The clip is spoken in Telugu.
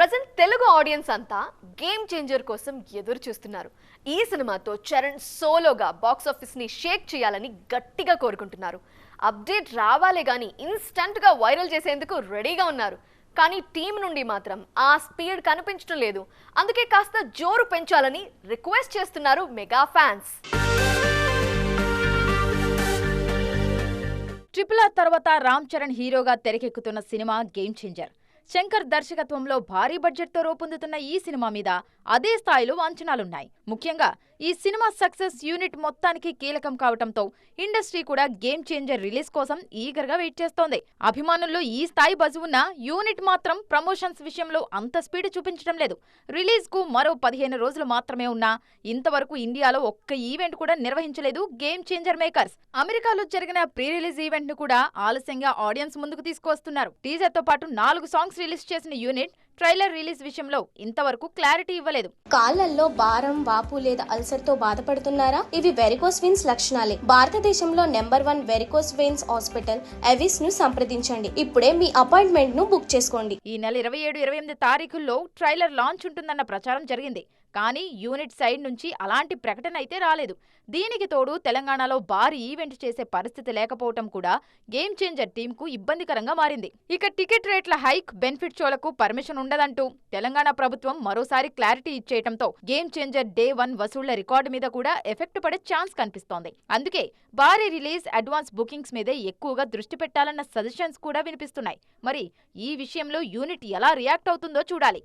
ప్రజెంట్ తెలుగు ఆడియన్స్ అంతా గేమ్ చేంజర్ కోసం ఎదురు చూస్తున్నారు. ఈ సినిమాతో చరణ్ సోలోగా బాక్స్ ఆఫీస్ ని షేక్ చేయాలని గట్టిగా కోరుకుంటున్నారు. అప్డేట్ రావాలే గానీ ఇన్స్టంట్ గా వైరల్ చేసేందుకు రెడీగా ఉన్నారు. కానీ టీం నుండి మాత్రం ఆ స్పీడ్ కనిపించడం లేదు. అందుకే కాస్త జోరు పెంచాలని రిక్వెస్ట్ చేస్తున్నారు మెగా ఫ్యాన్స్. ట్రిపుల్ ఆర్ తర్వాత రామ్ చరణ్ హీరోగా తెరకెక్కుతున్న సినిమా గేమ్ చేంజర్. శంకర్ దర్శకత్వంలో భారీ బడ్జెట్తో రూపొందుతున్న ఈ సినిమా మీద అదే స్థాయిలో అంచనాలున్నాయి. ముఖ్యంగా ఈ సినిమా సక్సెస్ యూనిట్ మొత్తానికి కీలకం కావటంతో ఇండస్ట్రీ కూడా గేమ్ చేంజర్ రిలీజ్ కోసం ఈగర్గా వెయిట్ చేస్తోంది. అభిమానుల్లో ఈ స్థాయి బజ్ ఉన్న యూనిట్ మాత్రం ప్రమోషన్స్ విషయంలో అంత స్పీడ్ చూపించడం లేదు. రిలీజ్ కు మరో 15 రోజులు మాత్రమే ఉన్నా ఇంతవరకు ఇండియాలో ఒక్క ఈవెంట్ కూడా నిర్వహించలేదు గేమ్ చేంజర్ మేకర్స్. అమెరికాలో జరిగిన ప్రీ రిలీజ్ ఈవెంట్ ను కూడా ఆలస్యంగా ఆడియన్స్ ముందుకు తీసుకువస్తున్నారు. టీజర్ తో పాటు 4 సాంగ్స్ రిలీజ్ చేసిన యూనిట్ ట్రైలర్ రిలీజ్ విషయంలో ఇంతవరకు క్లారిటీ ఇవ్వలేదు. కాళ్లలో భారం, వాపు లేదా అల్సర్ తో బాధపడుతున్నారా? ఇవి వెరికోస్ వెయిన్స్ లక్షణాలే. భారతదేశంలో #1 వెరికోస్ వెయిన్స్ హాస్పిటల్ ఎవిస్ ను సంప్రదించండి. ఇప్పుడే మీ అపాయింట్మెంట్ ను బుక్ చేసుకోండి. ఈ నెల 27, 28 తారీఖుల్లో ట్రైలర్ లాంచ్ ఉంటుందన్న ప్రచారం జరిగింది. కానీ యూనిట్ సైడ్ నుంచి అలాంటి ప్రకటన అయితే రాలేదు. దీనికి తోడు తెలంగాణలో భారీ ఈవెంట్ చేసే పరిస్థితి లేకపోవటం కూడా గేమ్ చేంజర్ టీమ్ కు ఇబ్బందికరంగా మారింది. ఇక టికెట్ రేట్ల హైక్, బెనిఫిట్ షోలకు పర్మిషన్ ఉండదంటూ తెలంగాణ ప్రభుత్వం మరోసారి క్లారిటీ ఇచ్చేయటంతో గేమ్ చేంజర్ డే 1 వసూళ్ల రికార్డు మీద కూడా ఎఫెక్ట్ పడే ఛాన్స్ కనిపిస్తోంది. అందుకే భారీ రిలీజ్, అడ్వాన్స్ బుకింగ్స్ మీదే ఎక్కువగా దృష్టి పెట్టాలన్న సజెషన్స్ కూడా వినిపిస్తున్నాయి. మరి ఈ విషయంలో యూనిట్ ఎలా రియాక్ట్ అవుతుందో చూడాలి.